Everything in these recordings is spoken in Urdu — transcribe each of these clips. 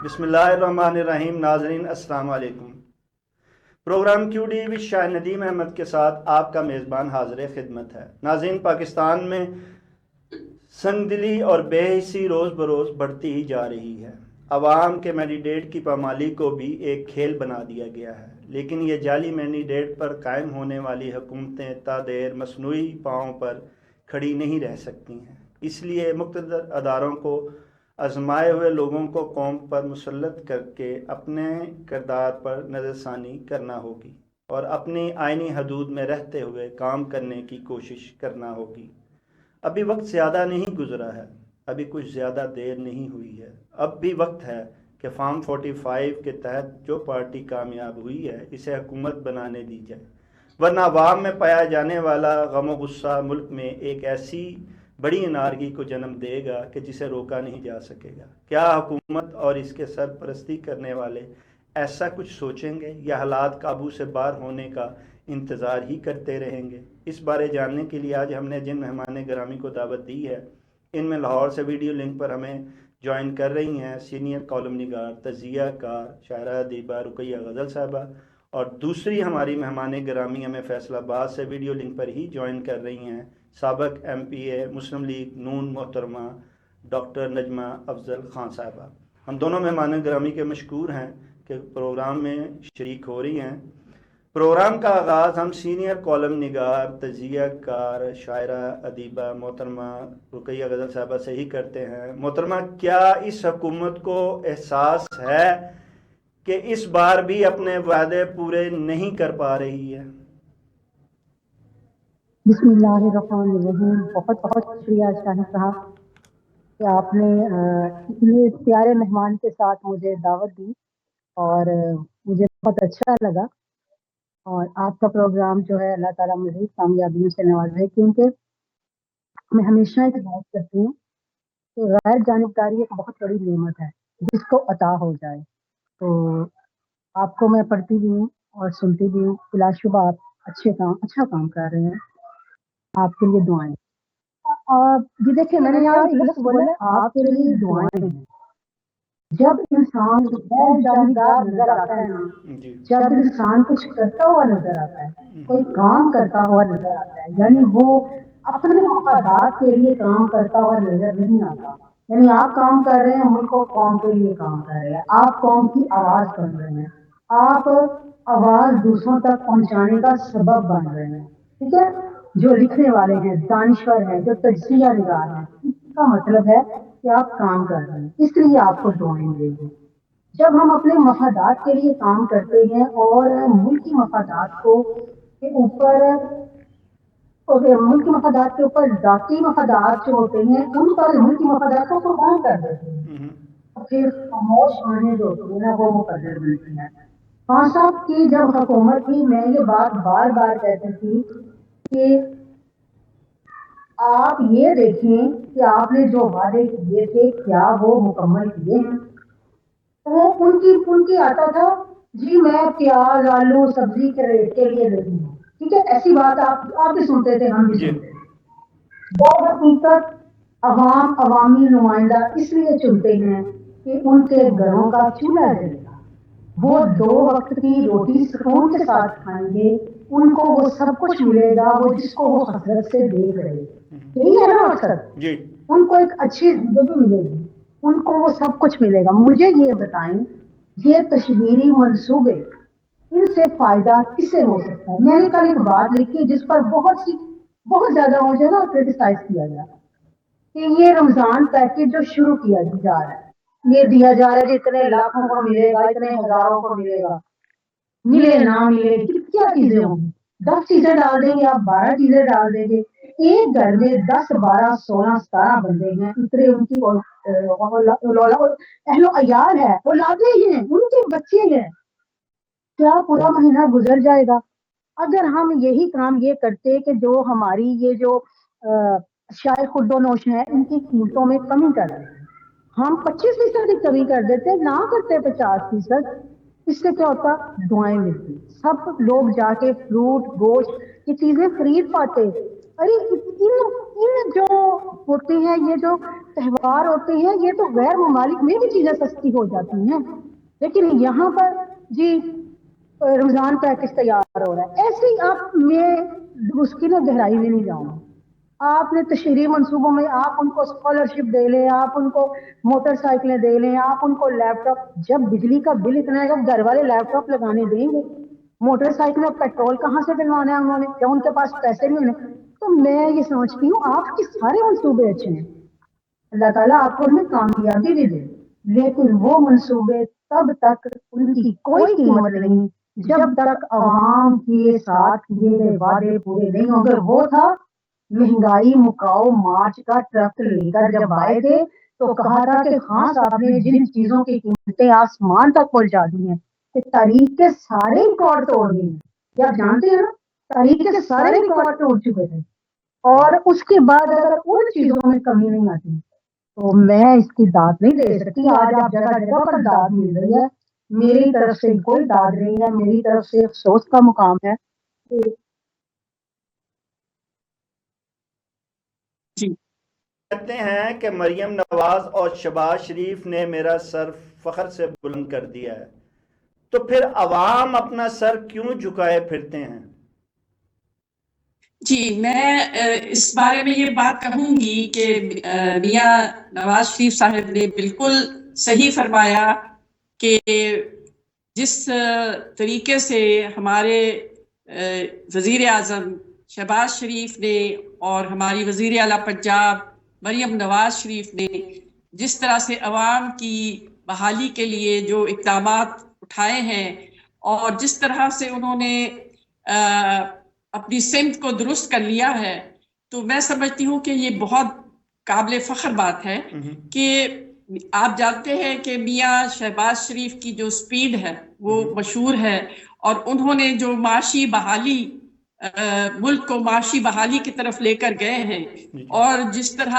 بسم اللہ الرحمن الرحیم. ناظرین السلام علیکم. پروگرام کیو ڈی وچ شاہ ندیم احمد کے ساتھ آپ کا میزبان حاضر خدمت ہے. ناظرین، پاکستان میں سنگ دلی اور بے حسی روز بروز بڑھتی ہی جا رہی ہے. عوام کے مینڈیٹ کی پامالی کو بھی ایک کھیل بنا دیا گیا ہے، لیکن یہ جعلی مینڈیٹ پر قائم ہونے والی حکومتیں تا دیر مصنوعی پاؤں پر کھڑی نہیں رہ سکتی ہیں. اس لیے مقتدر اداروں کو آزمائے ہوئے لوگوں کو قوم پر مسلط کر کے اپنے کردار پر نظر ثانی کرنا ہوگی اور اپنی آئینی حدود میں رہتے ہوئے کام کرنے کی کوشش کرنا ہوگی. ابھی وقت زیادہ نہیں گزرا ہے، ابھی کچھ زیادہ دیر نہیں ہوئی ہے. اب بھی وقت ہے کہ فارم 45 کے تحت جو پارٹی کامیاب ہوئی ہے اسے حکومت بنانے دی جائے، ورنہ عوام میں پایا جانے والا غم و غصہ ملک میں ایک ایسی بڑی انارکی کو جنم دے گا کہ جسے روکا نہیں جا سکے گا. کیا حکومت اور اس کے سرپرستی کرنے والے ایسا کچھ سوچیں گے یا حالات قابو سے باہر ہونے کا انتظار ہی کرتے رہیں گے؟ اس بارے جاننے کے لیے آج ہم نے جن مہمان گرامی کو دعوت دی ہے، ان میں لاہور سے ویڈیو لنک پر ہمیں جوائن کر رہی ہیں سینئر کالم نگار، تجزیہ کار، شاعرہ ادیبہ رقیہ غزل صاحبہ، اور دوسری ہماری مہمان گرامی ہمیں فیصل آباد سے ویڈیو لنک پر ہی جوائن کر رہی ہیں سابق ایم پی اے مسلم لیگ نون محترمہ ڈاکٹر نجمہ افضل خان صاحبہ. ہم دونوں مہمان گرامی کے مشکور ہیں کہ پروگرام میں شریک ہو رہی ہیں. پروگرام کا آغاز ہم سینئر کالم نگار، تجزیہ کار، شاعرہ ادیبہ محترمہ رقیہ غزل صاحبہ سے ہی کرتے ہیں. محترمہ، کیا اس حکومت کو احساس ہے کہ اس بار بھی اپنے وعدے پورے نہیں کر پا رہی ہے؟ بسم اللہ الرحمن الرحیم. بہت بہت شکریہ شاہد صاحب کہ آپ نے اتنے پیارے مہمان کے ساتھ مجھے دعوت دی، اور مجھے بہت اچھا لگا. اور آپ کا پروگرام جو ہے اللہ تعالیٰ مزید کامیابیوں سے نوازے، کیونکہ میں ہمیشہ ایک بات کرتی ہوں کہ غیر جانبداری ایک بہت بڑی نعمت ہے جس کو عطا ہو جائے. تو آپ کو میں پڑھتی بھی ہوں اور سنتی بھی ہوں. بلا شبہ آپ اچھا کام کر رہے ہیں. آپ کے لیے دعائیں. جی دیکھیے، میں نے یہاں ایک لفظ بولا، آپ کے لیے دعائیں ہیں. جب انسان غیر جانبدار نظر آتا ہے نا، جب انسان کچھ کرتا ہوا نظر آتا ہے، کوئی کام کرتا ہوا نظر آتا ہے، یعنی وہ اپنے مفادات کے لیے کام کرتا ہوا نظر نہیں آتا. یعنی آپ کام کر رہے ہیں، ملک و قوم کے لیے کام کر رہے ہیں، آپ قوم کی آواز بن رہے ہیں، آپ آواز دوسروں تک پہنچانے کا سبب بن رہے ہیں. ٹھیک ہے، جو لکھنے والے ہیں، دانشور ہیں، جو تجزیہ نگار ہیں، اس کا مطلب ہے کہ آپ کام کر رہے ہیں، اس لیے آپ کو دعائیں ملیں گی. جب ہم اپنے مفادات کے لیے کام کرتے ہیں اور ملکی مفادات کو کے اوپر ملکی مفادات کے اوپر ذاتی مفادات جو ہوتے ہیں ان پر ملکی مفادات کو قربان کر دیتے ہیں، پھر خاموش آنے جو ہوتی ہے نا وہ مقدر بنتی ہے. خان صاحب کی جب حکومت تھی، میں یہ بات بار بار کہتی تھی کہ آپ یہ دیکھیں کہ آپ نے جو وعدے کیے تھے کیا وہ مکمل کیے ہیں. وہ ان کی آتا تھا، جی میں پیاز آلو سبزی کے ریٹ کے لیے نہیں ہوں. ٹھیک ہے، ایسی بات آپ بھی سنتے تھے، ہم بھی سنتے تھے. در حقیقت عوامی نمائندہ اس لیے چنتے ہیں کہ ان کے گھروں کا چولہا جلے گا، وہ 2 وقت کی روٹی سکون کے ساتھ کھائیں گے، ان کو وہ سب کچھ ملے گا وہ جس کو وہ حسرت سے دیکھ رہے. یہی ہے نا مقصد. ان کو ایک اچھی زندگی ملے گی، ان کو وہ سب کچھ ملے گا. مجھے یہ بتائیں، یہ تشہیری منصوبے، ان سے فائدہ کسے ہو سکتا ہے؟ میں نے کل ایک بات لکھی جس پر بہت زیادہ مجھے نا کرٹیسائز کیا گیا کہ یہ رمضان پیکج جو شروع کیا جا رہا ہے، یہ دیا جا رہا ہے کہ اتنے لاکھوں کو ملے گا، اتنے ہزاروں کو ملے گا. ملے نہ ملے کیا چیزیں ہوں گی؟ 10 چیزیں ڈال دیں گے آپ، 12 چیزیں ڈال دیں گے. ایک گھر میں 10 12 16 17 بندے ہیں، اتنے ان کی اہل و عیال ہے، اولادیں ہیں، ان کے بچے ہیں. کیا پورا مہینہ گزر جائے گا؟ اگر ہم یہی کام یہ کرتے کہ جو ہماری یہ جو شائع خود و نوش ہیں ان کی قیمتوں میں کمی کر دیتے، ہم 25% کی کمی کر دیتے، نہ کرتے 50%. اس سے کیا ہوتا؟ دعائیں ملتی، سب لوگ جا کے فروٹ گوشت کی چیزیں خرید پاتے. ارے ان جو ہوتے ہیں، یہ جو تہوار ہوتے ہیں، یہ تو غیر ممالک میں بھی چیزیں سستی ہو جاتی ہیں، لیکن یہاں پر جی رمضان پیکج تیار ہو رہا ہے ایسے ہی. آپ میں اس کی نا گہرائی میں نہیں جاؤں گی. آپ نے تشہیری منصوبوں میں آپ ان کو اسکالرشپ دے لیں، آپ ان کو موٹر سائیکلیں دے لیں، آپ ان کو لیپ ٹاپ. جب بجلی کا بل اتنا ہے تو گھر والے لیپ ٹاپ لگانے دیں گے؟ موٹر سائیکل میں پیٹرول کہاں سے ڈلوانا ہے انہوں نے جب ان کے پاس پیسے نہیں ہونے؟ تو میں یہ سمجھتی ہوں آپ کے سارے منصوبے اچھے ہیں، اللہ تعالیٰ آپ کو ان میں کامیابی بھی دے، لیکن وہ منصوبے تب تک ان کی کوئی قیمت نہیں جب تک عوام کے ساتھ کیے گئے وعدے پورے نہیں ہوں گے. وہ تھا مہنگائی مکاؤ مارچ کا ٹرک لے کر جب آئے تھے تو کہا تھا کہ ہاں صاحب نے جن چیزوں کی قیمتیں آسمان تک پہنچا دی ہیں کہ تاریخ کے سارے ریکارڈ توڑ دیے ہیں. یہ آپ جانتے ہیں نا، تاریخ کے سارے ریکارڈ توڑ چکے تھے، اور اس کے بعد اگر ان چیزوں میں کمی نہیں آتی تو میں اس کی داد نہیں دے سکتی. آج آپ جگہ جگہ پر داد مل رہی ہے، میری طرف سے کوئی داد نہیں ہے، میری طرف سے افسوس کا مقام ہے. کہتے ہیں کہ مریم نواز اور شہباز شریف نے میرا سر فخر سے بلند کر دیا ہے، تو پھر عوام اپنا سر کیوں جھکائے پھرتے ہیں؟ جی، میں اس بارے میں یہ بات کہوں گی کہ میاں نواز شریف صاحب نے بالکل صحیح فرمایا کہ جس طریقے سے ہمارے وزیر اعظم شہباز شریف نے اور ہماری وزیر اعلیٰ پنجاب مریم نواز شریف نے جس طرح سے عوام کی بحالی کے لیے جو اقدامات اٹھائے ہیں اور جس طرح سے انہوں نے اپنی سمت کو درست کر لیا ہے، تو میں سمجھتی ہوں کہ یہ بہت قابل فخر بات ہے کہ آپ جانتے ہیں کہ میاں شہباز شریف کی جو سپیڈ ہے وہ مشہور ہے، اور انہوں نے جو معاشی بحالی ملک کو معاشی بحالی کی طرف لے کر گئے ہیں، اور جس طرح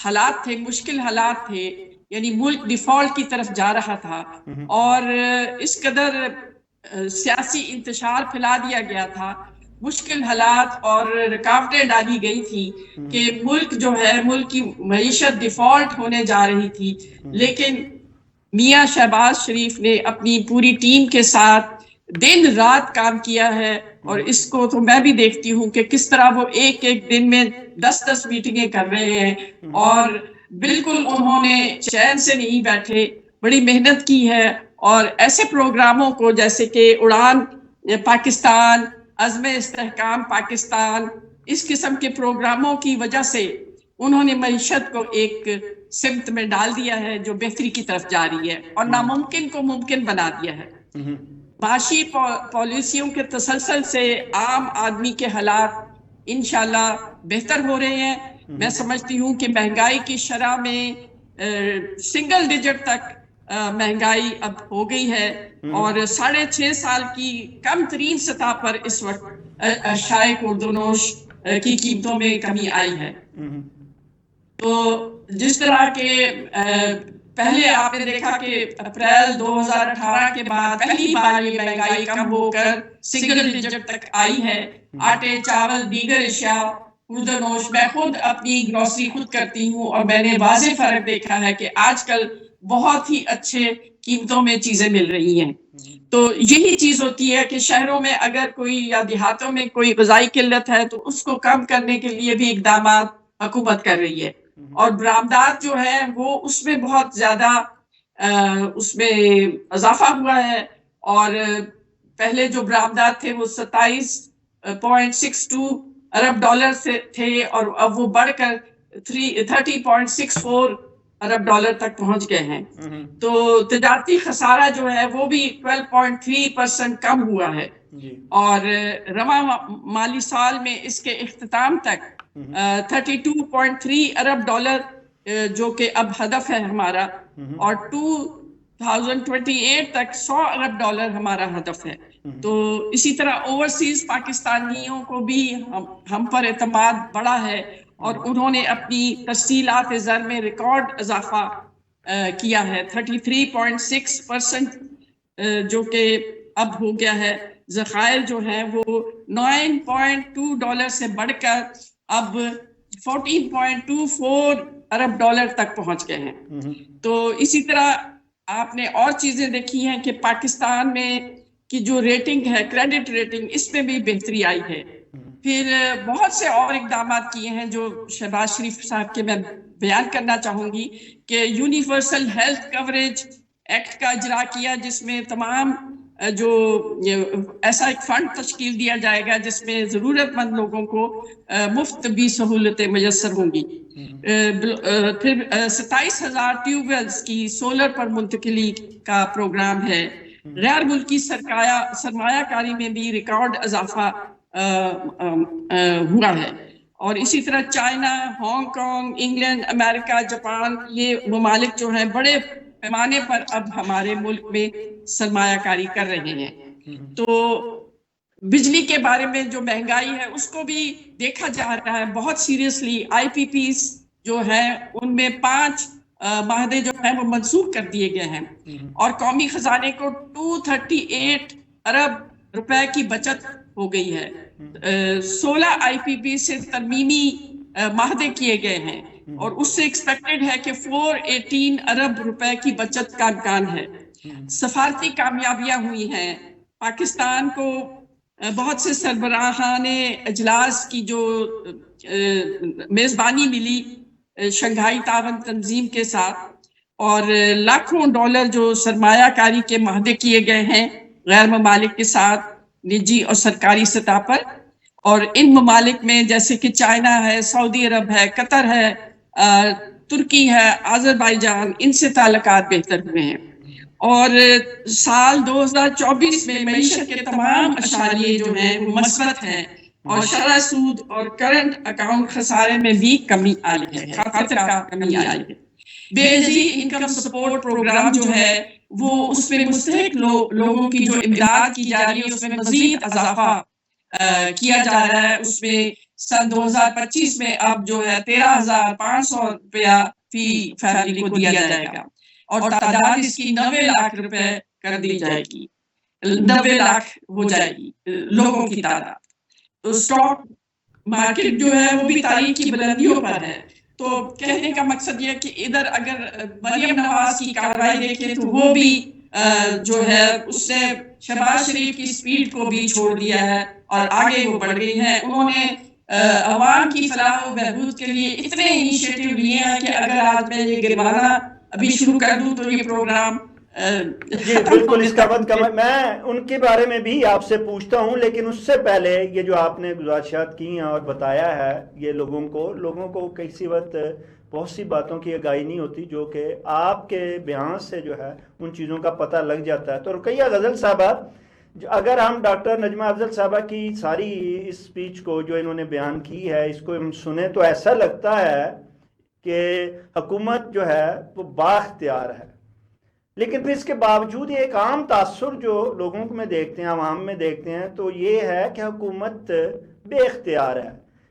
حالات تھے، مشکل حالات تھے، یعنی ملک ڈیفالٹ کی طرف جا رہا تھا اور اس قدر سیاسی انتشار پھیلا دیا گیا تھا، مشکل حالات اور رکاوٹیں ڈالی گئی تھی کہ ملک جو ہے، ملک کی معیشت ڈیفالٹ ہونے جا رہی تھی، لیکن میاں شہباز شریف نے اپنی پوری ٹیم کے ساتھ دن رات کام کیا ہے، اور اس کو تو میں بھی دیکھتی ہوں کہ کس طرح وہ ایک ایک دن میں 10 میٹنگیں کر رہے ہیں، اور بالکل انہوں نے چین سے نہیں بیٹھے، بڑی محنت کی ہے، اور ایسے پروگراموں کو جیسے کہ اڑان پاکستان، عزم استحکام پاکستان، اس قسم کے پروگراموں کی وجہ سے انہوں نے معیشت کو ایک سمت میں ڈال دیا ہے جو بہتری کی طرف جا رہی ہے، اور ناممکن کو ممکن بنا دیا ہے. معاشی پالیسیوں کے تسلسل سے عام آدمی کے حالات انشاءاللہ بہتر ہو رہے ہیں. میں سمجھتی ہوں کہ مہنگائی کی شرح میں سنگل ڈیجٹ تک مہنگائی اب ہو گئی ہے، اور 6.5 سال کی کم ترین سطح پر اس وقت اشیاء خوردونوش کی قیمتوں میں کمی آئی ہے. تو جس طرح کے پہلے آپ نے دیکھا کہ اپریل 2018 کے بعد پہلی بار یہ مہنگائی کم ہو کر سنگل ڈیجٹ تک آئی ہے. آٹے، چاول، دیگر اشیاء خوردونوش، میں خود اپنی گروسری خود کرتی ہوں، اور میں نے واضح فرق دیکھا ہے کہ آج کل بہت ہی اچھے قیمتوں میں چیزیں مل رہی ہیں. تو یہی چیز ہوتی ہے کہ شہروں میں اگر کوئی یا دیہاتوں میں کوئی غذائی قلت ہے تو اس کو کم کرنے کے لیے بھی اقدامات حکومت کر رہی ہے، اور برآمدات جو ہے وہ اس میں بہت زیادہ اس میں اضافہ ہوا ہے، اور پہلے جو برآمدات تھے وہ 27.62 ارب ڈالر سے تھے، اور اب وہ بڑھ کر 30.64 ارب ڈالر تک پہنچ گئے ہیں. تو تجارتی خسارہ جو ہے وہ بھی 12.3% کم ہوا ہے، اور رواں مالی سال میں اس کے اختتام تک 32.3 ارب ڈالر جو کہ اب ہدف ہے ہمارا، اور 2028 تک 100 ارب ڈالر ہمارا ہدف ہے. تو اسی طرح اوورسیز پاکستانیوں کو بھی ہم پر اعتماد بڑا ہے، اور انہوں نے اپنی ترسیلات زر میں ریکارڈ اضافہ کیا ہے 33.6%، جو کہ اب ہو گیا ہے ذخائر جو ہیں وہ $9.2 سے بڑھ کر اب $14.24 ارب تک پہنچ گئے ہیں۔ تو اسی طرح آپ نے اور چیزیں دیکھی ہیں کہ پاکستان میں کی جو ریٹنگ ہے، کریڈٹ ریٹنگ، اس میں بھی بہتری آئی ہے۔ پھر بہت سے اور اقدامات کیے ہیں جو شہباز شریف صاحب کے میں بیان کرنا چاہوں گی کہ یونیورسل ہیلتھ کوریج ایکٹ کا اجرا کیا، جس میں تمام جو ایسا ایک فنڈ تشکیل دیا جائے گا جس میں ضرورت مند لوگوں کو مفت طبی سہولتیں میسر ہوں گی۔ پھر 27,000 ٹیوب ویلز کی سولر پر منتقلی کا پروگرام ہے۔ غیر ملکی سرمایہ کاری میں بھی ریکارڈ اضافہ ہوا ہے، اور اسی طرح چائنا، ہانگ کانگ، انگلینڈ، امریکہ، جاپان، یہ ممالک جو ہیں بڑے پیمانے پر اب ہمارے ملک میں سرمایہ کاری کر رہے ہیں۔ تو بجلی کے بارے میں جو مہنگائی ہے اس کو بھی دیکھا جا رہا ہے بہت سیریسلی۔ آئی پی پیز جو ہیں ان میں 5 معاہدے جو ہیں وہ منسوخ کر دیے گئے ہیں، اور قومی خزانے کو 238 ارب روپے کی بچت ہو گئی ہے۔ 16 آئی پی پی سے ترمیمی معاہدے کیے گئے ہیں، اور اس سے ایکسپیکٹڈ ہے کہ 418 ارب روپے کی بچت کا امکان ہے۔ سفارتی کامیابیاں ہوئی ہیں، پاکستان کو بہت سے سربراہان اجلاس کی جو میزبانی ملی شنگھائی تعاون تنظیم کے ساتھ، اور لاکھوں ڈالر جو سرمایہ کاری کے معاہدے کیے گئے ہیں غیر ممالک کے ساتھ نجی اور سرکاری سطح پر، اور ان ممالک میں جیسے کہ چائنا ہے، سعودی عرب ہے، قطر ہے، ترکی ہے، آذربائیجان، ان سے تعلقات بہتر ہوئے ہیں۔ اور سال 2024 میں معیشت کے تمام اشاریے جو ہیں وہ مثبت ہیں، اور شرح سود اور کرنٹ اکاؤنٹ خسارے میں بھی کمی آئی ہے، خاطر کا کمی آئی ہے۔ بے نظیر انکم سپورٹ پروگرام جو ہے وہ اس میں مستحق لوگوں کی جو امداد کی جا رہی ہے اس میں مزید اضافہ کیا جا رہا ہے۔ اس میں سن 2025 میں اب جو ہے 13,500 روپیہ فی فیملی کو دیا جائے گا، اور تعداد اس کی 90 لاکھ روپے کر دی جائے گی، 90 لاکھ ہو جائے گی لوگوں کی تعداد۔ تو اسٹاک مارکیٹ جو ہے وہ بھی تاریخ کی بلندیوں پر ہے۔ تو کہنے کا مقصد یہ کہ ادھر اگر مریم نواز کی کارروائی دیکھیں تو وہ بھی جو ہے اس نے شہباز شریف کی سپیڈ کو بھی چھوڑ دیا ہے اور آگے وہ بڑھ گئی ہیں۔ انہوں نے عوام کی فلاح و بہبود کے لیے اتنے انیشیٹو لیے ہیں کہ اگر آج میں یہ گروانا ابھی شروع کر دوں تو یہ پروگرام جی بالکل اس کا وقت کم ہے۔ میں ان کے بارے میں بھی آپ سے پوچھتا ہوں، لیکن اس سے پہلے یہ جو آپ نے گزارشات کی ہیں اور بتایا ہے یہ لوگوں کو کسی وقت بہت سی باتوں کی آگاہی نہیں ہوتی جو کہ آپ کے بیان سے جو ہے ان چیزوں کا پتہ لگ جاتا ہے۔ تو رقیہ غزل صاحبہ، اگر ہم ڈاکٹر نجمہ افضل صاحبہ کی ساری اس سپیچ کو جو انہوں نے بیان کی ہے اس کو ہم سنیں تو ایسا لگتا ہے کہ حکومت جو ہے وہ بااختیار ہے، لیکن پھر اس کے باوجود ایک عام تاثر جو لوگوں کو میں دیکھتے ہیں، عوام میں دیکھتے ہیں، تو یہ ہے کہ حکومت بے اختیار ہے۔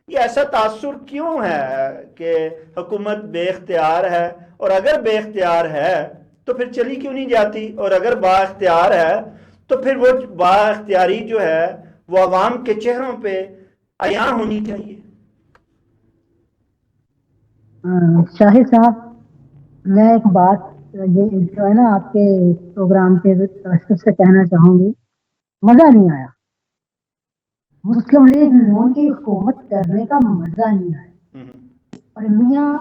یہ ایسا تاثر کیوں ہے کہ حکومت بے اختیار ہے؟ اور اگر بے اختیار ہے تو پھر چلی کیوں نہیں جاتی؟ اور اگر با اختیار ہے تو پھر وہ با اختیاری جو ہے وہ عوام کے چہروں پہ عیاں ہونی چاہیے۔ شاہد صاحب، میں ایک بات جو ہے نا آپ کے پروگرام کے ترتیب سے کہنا چاہوں گی، مزہ نہیں آیا مسلم لیگ نون کی حکومت کرنے کا، مزہ نہیں آیا۔ اور میاں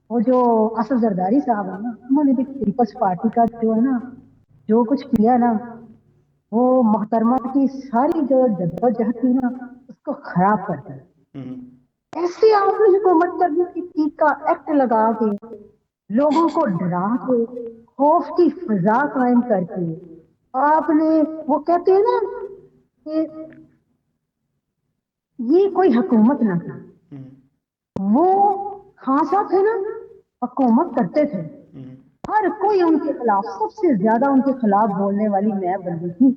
وہ جو اسد زرداری صاحب ہیں نا، انہوں نے بھی پیپلز پارٹی کا جو ہے نا جو کچھ کیا نا، وہ محترمہ کی ساری جو جدوجہد تھی نا اس کو خراب کر دیا۔ ایسے آپ نے حکومت کرنے کی کا ایکٹ لگا کے لوگوں کو ڈرا کے خوف کی فضا قائم کر کے آپ نے وہ کہتے ہیں نا کہ یہ کوئی حکومت نہ تھی، وہ خان صاحب تھے نا حکومت کرتے تھے، ہر کوئی ان کے خلاف، سب سے زیادہ ان کے خلاف بولنے والی میں بندی تھی،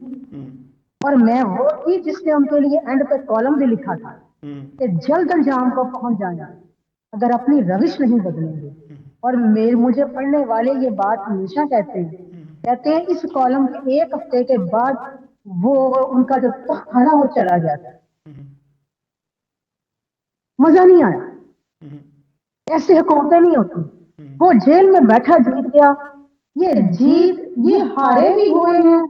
اور میں وہ تھی جس نے ان کے لیے اینڈ پہ کالم بھی لکھا تھا کہ جلد انجام کو پہنچ جانا اگر اپنی روش نہیں بدلیں گے۔ اور مجھے پڑھنے والے یہ بات ہمیشہ کہتے ہیں اس کالم کے ایک ہفتے کے بعد وہ ان کا جو تخت تھا نا وہ چلا گیا تھا. مزہ نہیں آیا. ایسی حکومتیں نہیں ہوتی. وہ جیل میں بیٹھا جیت گیا. یہ ہارے بھی ہوئے ہیں.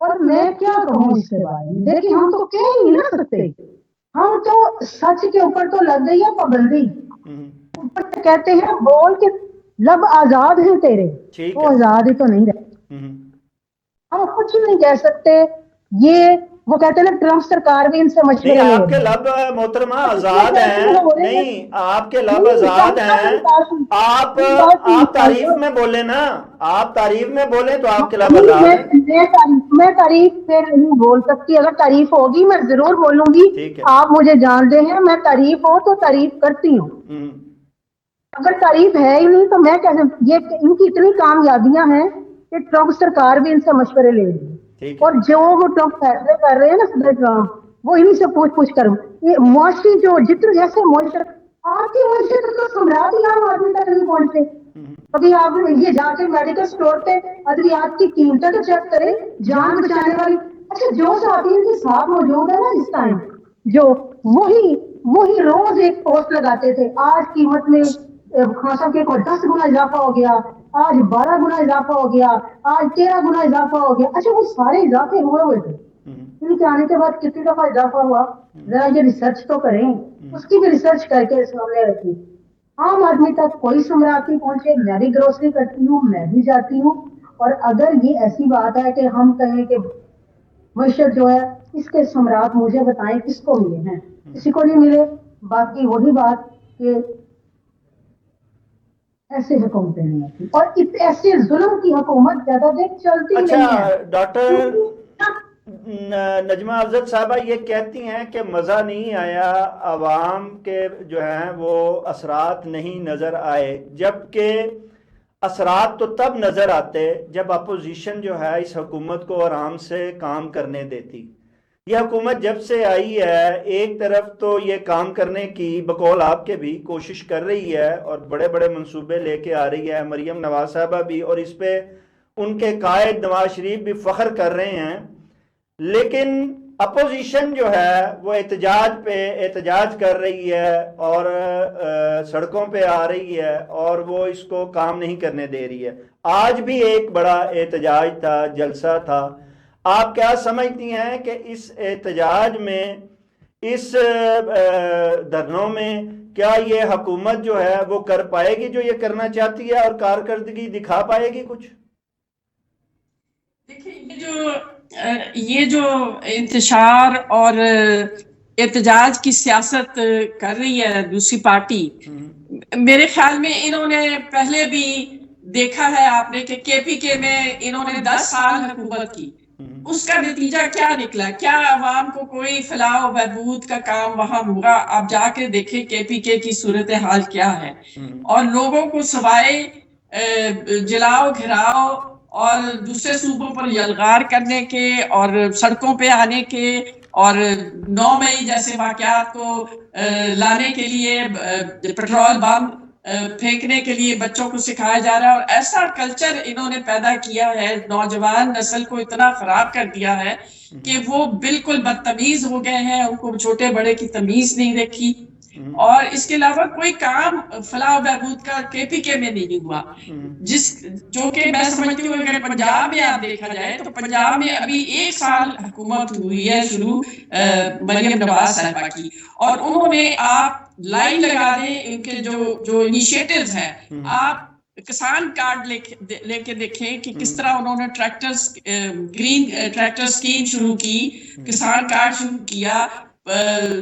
اور میں کیا کہوں اس کے بارے میں. دیکھیں ہم تو کہہ نہیں نہ سکتے. ہم تو سچ کے اوپر تو لگ گئی ہے پابندی. اوپر سے کہتے ہیں بول کے لب آزاد ہیں تیرے, وہ آزاد ہی تو نہیں رہے. ہم کچھ نہیں کہہ سکتے. یہ وہ کہتے ہیں نا ٹرمپ سرکار بھی ان سے مشورے نہیں, آپ کے لب محترمہ آزاد ہیں. نہیں, آپ کے لب آزاد ہیں. آپ تعریف میں بولیں نا, آپ تعریف میں بولیں تو آپ کے لب آزاد ہیں. میں تعریف پہ نہیں بول سکتی. اگر تعریف ہوگی میں ضرور بولوں گی. آپ مجھے جانتے ہیں, میں تعریف ہو تو تعریف کرتی ہوں. اگر تعریف ہے ہی نہیں تو میں کہتے, یہ ان کی اتنی کامیابیاں ہیں کہ ٹرمپ سرکار بھی ان سے مشورے لے رہی ہے. اور جو وہ ٹرمپ فیصلے کر رہے ہیں نا صدر ٹرمپ, وہ انہیں سے پوچھ کر یہ معاشی جو جتنے جیسے معاشرت, آپ کی معاشرت تو سمراٹ ہی عام آدمی تک نہیں پہنچتے. کبھی آپ یہ جا کے میڈیکل اسٹور پہ ادویات کی قیمتیں تو چیک کریں, جان بچانے والی. اچھا, جو خواتین کے ساتھ موجود ہے نا اس ٹائم, جو وہی روز ایک پوسٹ لگاتے تھے, آج قیمت میں خاصا کے کو 10 گنا اضافہ ہو گیا, آج 12 گنا اضافہ ہو گیا, آج 13 گنا اضافہ ہو گیا. اچھا, وہ سارے اضافے ہوئے تھے. ان کے آنے کے بعد کتنی دفعہ اضافہ ہوا, ذرا یہ ریسرچ تو کریں. اس کی بھی ریسرچ کر کے سامنے رکھی. عام آدمی تک کوئی سمراٹ نہیں پہنچے. میں بھی گروسری کرتی ہوں, میں بھی جاتی ہوں. اور اگر یہ ایسی بات ہے کہ ہم کہیں کہ معیشت جو ہے اس کے سمراٹ مجھے بتائیں کس کو ملے ہیں. کسی کو نہیں ملے. باقی وہی بات کہ ایسے حکومتیں نہیں ہوتی, اور ایسے ظلم کی حکومت زیادہ دیر چلتی نہیں ہے. اچھا, ڈاکٹر نجمہ افضل صاحبہ یہ کہتی ہیں کہ مزہ نہیں آیا, عوام کے جو ہیں وہ اثرات نہیں نظر آئے. جبکہ اثرات تو تب نظر آتے جب اپوزیشن جو ہے اس حکومت کو آرام سے کام کرنے دیتی. یہ حکومت جب سے آئی ہے ایک طرف تو یہ کام کرنے کی بقول آپ کے بھی کوشش کر رہی ہے اور بڑے بڑے منصوبے لے کے آ رہی ہے. مریم نواز صاحبہ بھی, اور اس پہ ان کے قائد نواز شریف بھی فخر کر رہے ہیں. لیکن اپوزیشن جو ہے وہ احتجاج کر رہی ہے اور سڑکوں پہ آ رہی ہے اور وہ اس کو کام نہیں کرنے دے رہی ہے. آج بھی ایک بڑا احتجاج تھا, جلسہ تھا. آپ کیا سمجھتی ہیں کہ اس احتجاج میں, اس دھرنوں میں کیا یہ حکومت جو ہے وہ کر پائے گی جو یہ کرنا چاہتی ہے, اور کارکردگی دکھا پائے گی کچھ؟ دیکھیں, یہ جو انتشار اور احتجاج کی سیاست کر رہی ہے دوسری پارٹی, میرے خیال میں انہوں نے پہلے بھی دیکھا ہے آپ نے کہ کے پی کے میں انہوں نے 10 سال حکومت کی. اس کا نتیجہ کیا نکلا؟ کیا عوام کو کوئی فلاح و بہبود کا کام وہاں ہوا؟ آپ جا کے دیکھیں کے پی کے کی صورتحال کیا ہے. اور لوگوں کو سوائے جلاؤ گھراؤ اور دوسرے صوبوں پر یلغار کرنے کے اور سڑکوں پہ آنے کے اور 9 مئی جیسے واقعات کو لانے کے لیے پیٹرول بم پھینکنے کے لیے بچوں کو سکھایا جا رہا ہے. اور ایسا کلچر انہوں نے پیدا کیا ہے, نوجوان نسل کو اتنا خراب کر دیا ہے کہ وہ بالکل بدتمیز ہو گئے ہیں. ان کو چھوٹے بڑے کی تمیز نہیں رکھی. اور اس کے علاوہ کوئی کام فلاح و بہبود کا کے پی کے میں نہیں ہوا, جو کہ میں سمجھتی ہوں اگر پنجاب میں آپ دیکھا جائے تو پنجاب میں ابھی 1 سال حکومت ہوئی ہے شروع مریم نواز صاحبہ کی, اور انہوں نے آپ لائن لگا دیں ان کے جو انیشیٹوز ہیں. آپ کسان کارڈ لے کے دیکھیں کہ کس طرح انہوں نے گرین ٹریکٹر اسکیم شروع کی, کسان کارڈ شروع کیا,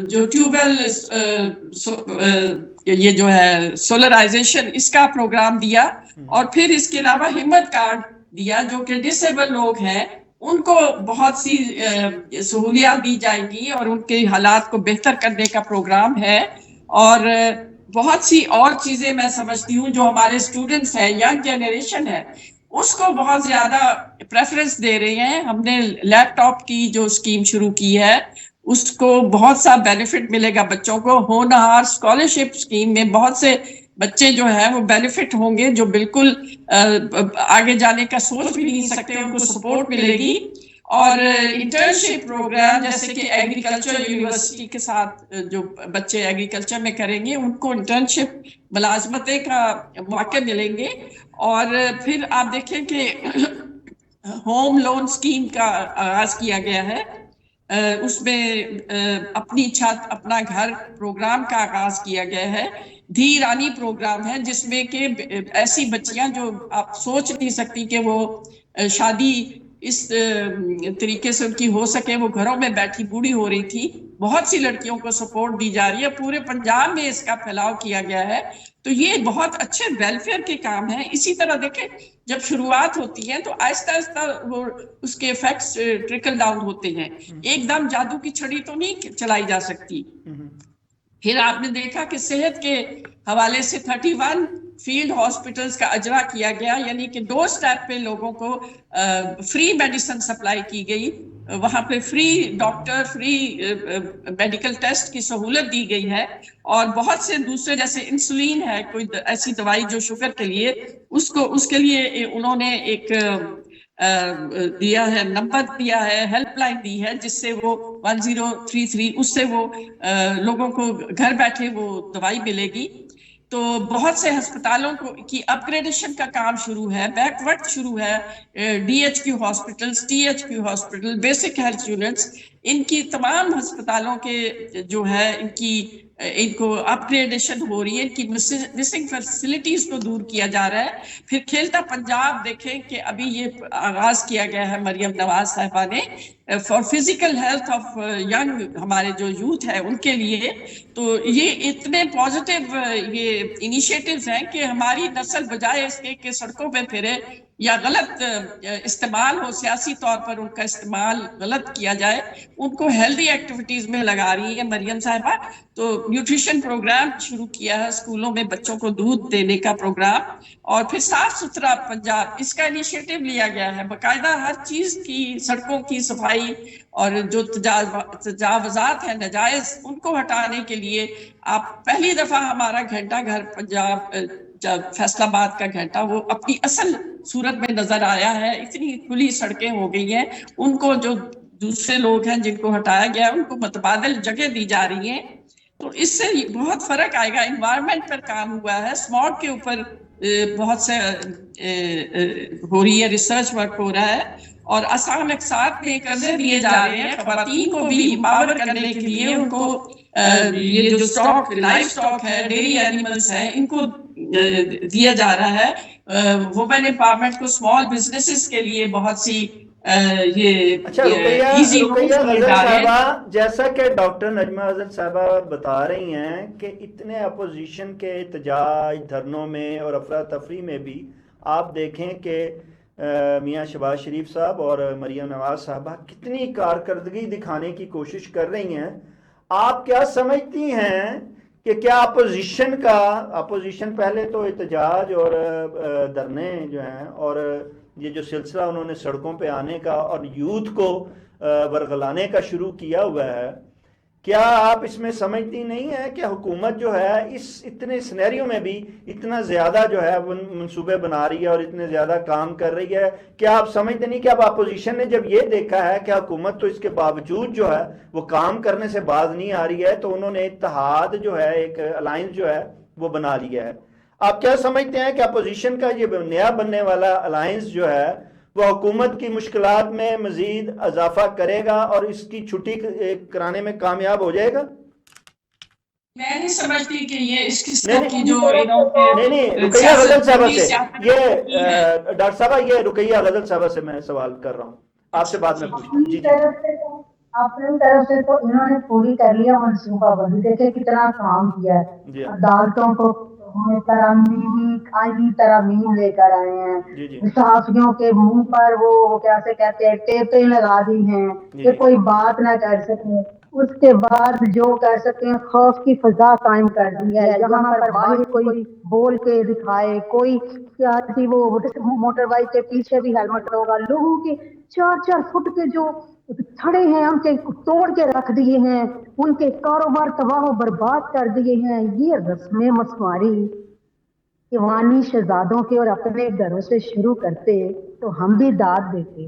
جو ٹیوب ویل یہ جو ہے سولرائزیشن اس کا پروگرام دیا, اور پھر اس کے علاوہ ہمت کارڈ دیا جو کہ ڈسیبل لوگ ہیں ان کو بہت سی سہولیات دی جائیں گی اور ان کے حالات کو بہتر کرنے کا پروگرام ہے. اور بہت سی اور چیزیں میں سمجھتی ہوں جو ہمارے اسٹوڈنٹس ہیں, ینگ جنریشن ہے, اس کو بہت زیادہ پریفرنس دے رہے ہیں. ہم نے لیپ ٹاپ کی جو اسکیم شروع کی ہے اس کو بہت سا بینیفٹ ملے گا بچوں کو. ہونہار اسکالرشپ اسکیم میں بہت سے بچے جو ہیں وہ بینیفٹ ہوں گے جو بالکل آگے جانے کا سوچ بھی نہیں سکتے, ان کو سپورٹ ملے گی. اور انٹرنشپ پروگرام جیسے کہ ایگریکلچر یونیورسٹی کے ساتھ جو بچے ایگریکلچر میں کریں گے ان کو انٹرنشپ ملازمتیں کا مواقع ملیں گے. اور پھر آپ دیکھیں کہ ہوم لون اسکیم کا آغاز کیا گیا ہے. اس میں اپنی چھت اپنا گھر پروگرام کا آغاز کیا گیا ہے. دھی رانی پروگرام ہے جس میں کہ ایسی بچیاں جو آپ سوچ نہیں سکتی کہ وہ شادی اس طریقے سے ان کی ہو سکے, وہ گھروں میں بیٹھی بوڑھی ہو رہی تھی, بہت سی لڑکیوں کو سپورٹ دی جا رہی ہے. پورے پنجاب میں اس کا پھیلاؤ کیا گیا ہے. تو یہ بہت اچھے ویلفیئر کے کام ہیں. اسی طرح دیکھیں جب شروعات ہوتی ہے تو آہستہ آہستہ وہ اس کے ایفیکٹس ٹرکل ڈاؤن ہوتے ہیں. ایک دم جادو کی چھڑی تو نہیں چلائی جا سکتی. پھر آپ نے دیکھا کہ صحت کے حوالے سے 31 فیلڈ ہاسپٹلز کا اجرا کیا گیا, یعنی کہ 2 سٹیپ پہ لوگوں کو فری میڈیسن سپلائی کی گئی. وہاں پہ free doctor, free medical test کی سہولت دی گئی ہے. اور بہت سے دوسرے جیسے انسولین ہے, کوئی ایسی دوائی جو شوگر کے لیے, اس کے لیے انہوں نے ایک دیا ہے, نمبر دیا ہے, ہیلپ لائن دی ہے, جس سے وہ 1033 اس سے وہ لوگوں کو گھر بیٹھے وہ دوائی ملے گی. تو بہت سے ہسپتالوں کی اپ گریڈیشن کا کام شروع ہے, بیک وقت شروع ہے. D H Q hospitals, T H Q hospital, basic health units, ان کی تمام ہسپتالوں کے جو ہے ان کو اپ گریڈیشن ہو رہی ہے, ان کی مسنگ فیسلٹیز کو دور کیا جا رہا ہے. پھر کھیلتا پنجاب دیکھیں کہ ابھی یہ آغاز کیا گیا ہے مریم نواز صاحبہ نے for physical health of young, ہمارے جو یوتھ ہے ان کے لیے. تو یہ اتنے پازیٹیو یہ انیشیٹوز ہیں کہ ہماری نسل بجائے اس کے کہ سڑکوں پہ پھرے یا غلط استعمال ہو, سیاسی طور پر ان کا استعمال غلط کیا جائے, ان کو ہیلدی ایکٹیویٹیز میں لگا رہی ہے مریم صاحبہ. تو نیوٹریشن پروگرام شروع کیا ہے اسکولوں میں بچوں کو دودھ دینے کا پروگرام. اور پھر صاف ستھرا پنجاب, اس کا انیشیٹو لیا گیا ہے. باقاعدہ ہر چیز کی, سڑکوں کی صفائی اور جو تجاوزات ہیں ناجائز, ان کو ہٹانے کے لیے آپ پہلی دفعہ ہمارا گھنٹہ گھر پنجاب فیصل آباد کا گھنٹہ وہ اپنی اصل صورت میں نظر آیا ہے. اتنی کھلی سڑکیں ہو گئی ہیں, ان کو جو دوسرے لوگ ہیں جن کو ہٹایا گیا ان کو متبادل جگہ دی جا رہی ہیں. تو اس سے بہت فرق آئے گا. انوائرمنٹ پر کام ہوا ہے, اسموگ کے اوپر بہت سے ہو رہی ہے, ریسرچ ورک ہو رہا ہے. اور آسام اقساط میں قرضے دیے جا رہے ہیں خواتین کو بھی امپاور کرنے کے لیے. ان کو یہ جو اسٹاک, لائف اسٹاک ہے, ڈیری اینیملز ہیں, ان کو دیا جا رہا ہے. وومن امپاورمنٹ کو, اسمال بزنسز کے لیے بہت سی یہ اچھا رقیہ غزل صاحبہ, جیسا کہ ڈاکٹر نجمہ غزل صاحبہ بتا رہی ہیں کہ اتنے اپوزیشن کے احتجاج, دھرنوں میں اور افراتفری میں بھی آپ دیکھیں کہ میاں شہباز شریف صاحب اور مریم نواز صاحبہ کتنی کارکردگی دکھانے کی کوشش کر رہی ہیں. آپ کیا سمجھتی ہیں کہ کیا اپوزیشن پہلے تو احتجاج اور دھرنے جو ہیں اور یہ جو سلسلہ انہوں نے سڑکوں پہ آنے کا اور یوتھ کو ورغلانے کا شروع کیا ہوا ہے, کیا آپ اس میں سمجھتی نہیں ہے کہ حکومت جو ہے اس اتنے سینیریو میں بھی اتنا زیادہ جو ہے منصوبے بنا رہی ہے اور اتنے زیادہ کام کر رہی ہے؟ کیا آپ سمجھتے نہیں کہ اب اپوزیشن نے جب یہ دیکھا ہے کہ حکومت تو اس کے باوجود جو ہے وہ کام کرنے سے باز نہیں آ رہی ہے, تو انہوں نے اتحاد جو ہے, ایک الائنس جو ہے وہ بنا لیا ہے. آپ کیا سمجھتے ہیں کہ اپوزیشن کا یہ نیا بننے والا الائنس جو ہے وہ حکومت کی مشکلات میں مزید اضافہ کرے گا اور اس کی چھٹی کرانے میں کامیاب ہو جائے گا؟ میں نہیں سمجھتی کہ یہ اس قسم کی جو نہیں رقیہ غزل صاحبہ سے, یہ ڈاکٹر صاحبہ, یہ رقیہ غزل صاحبہ سے میں سوال کر رہا ہوں, آپ سے بعد میں پوچھتا ہوں. جی اپنی طرف سے تو انہوں نے پوری کر لیا منصوبہ بندی, دیکھے کتنا کام کیا ہے. عدالتوں کو ترامیم لے کر آئے ہیں, صحافیوں کے منہ پر وہ کیسے کہتے ہیں ٹیپیں لگا دی ہیں کہ کوئی بات نہ کر سکے. اس کے بعد جو کر سکتے ہیں خوف کی فضا قائم کر دی ہے, جہاں پر باہر کوئی بول کے دکھائے, کوئی سیاسی وہ موٹر بائک کے پیچھے بھی ہیلمٹ ہوگا, لوگوں کے 4 فٹ کے جو چھڑے ہیں ان کے توڑ کے رکھ دیے ہیں, ان کے کاروبار تباہ و برباد کر دیے ہیں. یہ رسم مسماری ایوانی شہزادوں کے اور اپنے گھروں سے شروع کرتے تو ہم بھی داد دیتے.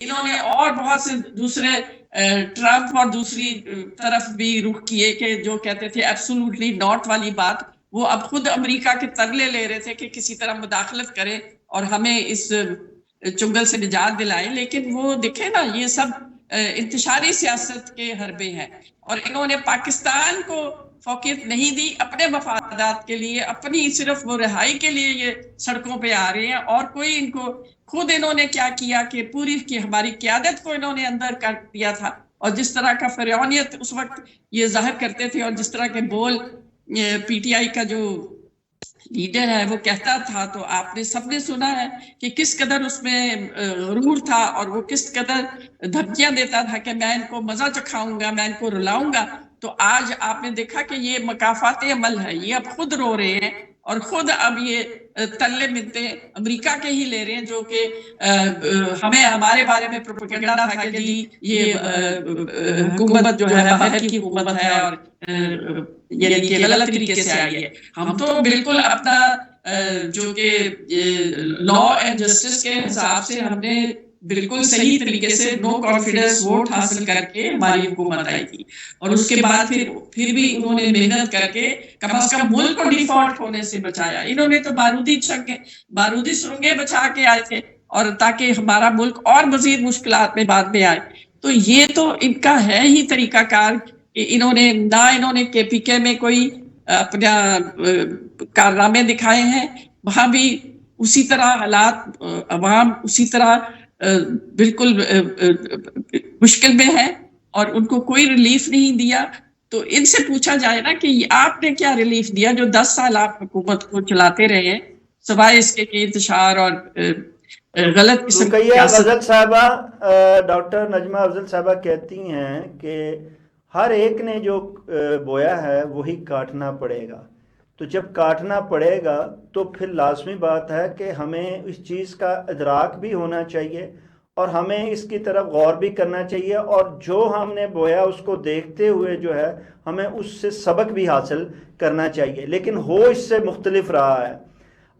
انہوں نے اور بہت سے دوسرے ٹرمپ اور دوسری طرف بھی رخ کیے کہ جو کہتے تھے ایبسولوٹلی ناٹ والی بات، وہ اب خود امریکہ کے ترلے لے رہے تھے کہ کسی طرح مداخلت کرے اور ہمیں اس چنگل سے نجات دلائے. لیکن وہ دیکھیں نا، یہ سب انتشاری سیاست کے حربے ہیں، اور انہوں نے پاکستان کو فوقیت نہیں دی. اپنے مفادات کے لیے، اپنی صرف وہ رہائی کے لیے یہ سڑکوں پہ آ رہے ہیں، اور کوئی ان کو خود انہوں نے کیا کیا کہ پوری کی ہماری قیادت کو انہوں نے اندر کر دیا تھا. اور جس طرح کا فرعونیت اس وقت یہ ظاہر کرتے تھے، اور جس طرح کے بول پی ٹی آئی کا جو لیڈر ہے وہ کہتا تھا، تو آپ نے سب نے سنا ہے کہ کس قدر اس میں غرور تھا، اور وہ کس قدر دھمکیاں دیتا تھا کہ میں ان کو مزہ چکھاؤں گا، میں ان کو رلاؤں گا. تو آج آپ نے دیکھا کہ یہ مکافات عمل ہے، یہ اب خود رو رہے ہیں، اور خود اب یہ تلے ملتے امریکہ کے ہی لے رہے ہیں، جو کہ ہمیں ہمارے بارے میں پروپیگنڈا تھا کہ جی یہ حکومت جو ہے باہر کی حکومت ہے، اور یعنی کہ غلط طریقے سے آئی ہے. ہم تو بالکل اپنا جو کہ لا اینڈ جسٹس کے حساب سے ہم نے بالکل صحیح طریقے سے نو کانفیڈنس ووٹ حاصل کر کے ہماری حکومت آئی تھی، اور اس کے بعد پھر بھی انہوں نے محنت کر کے کم از کم ملک کو ڈیفالٹ ہونے سے بچایا. انہوں نے تو بارودی سرنگیں بچا کے آئے تھے، اور تاکہ ہمارا ملک اور مزید مشکلات میں بعد میں آئے. تو یہ تو ان کا ہے ہی طریقہ کار کہ انہوں نے کے پی کے میں کوئی اپنا کارنامے دکھائے ہیں، وہاں بھی اسی طرح حالات، عوام اسی طرح بالکل مشکل میں ہے، اور ان کو کوئی ریلیف نہیں دیا. تو ان سے پوچھا جائے نا کہ آپ نے کیا ریلیف دیا جو 10 سال آپ حکومت کو چلاتے رہے ہیں، سوائے اس کے کہ انتشار اور غلط قسم کی افضل صاحبہ، ڈاکٹر نجمہ افضل صاحبہ کہتی ہیں کہ ہر ایک نے جو بویا ہے وہی کاٹنا پڑے گا. تو جب کاٹنا پڑے گا تو پھر لازمی بات ہے کہ ہمیں اس چیز کا ادراک بھی ہونا چاہیے، اور ہمیں اس کی طرف غور بھی کرنا چاہیے، اور جو ہم نے بویا اس کو دیکھتے ہوئے جو ہے ہمیں اس سے سبق بھی حاصل کرنا چاہیے. لیکن ہو اس سے مختلف رہا ہے.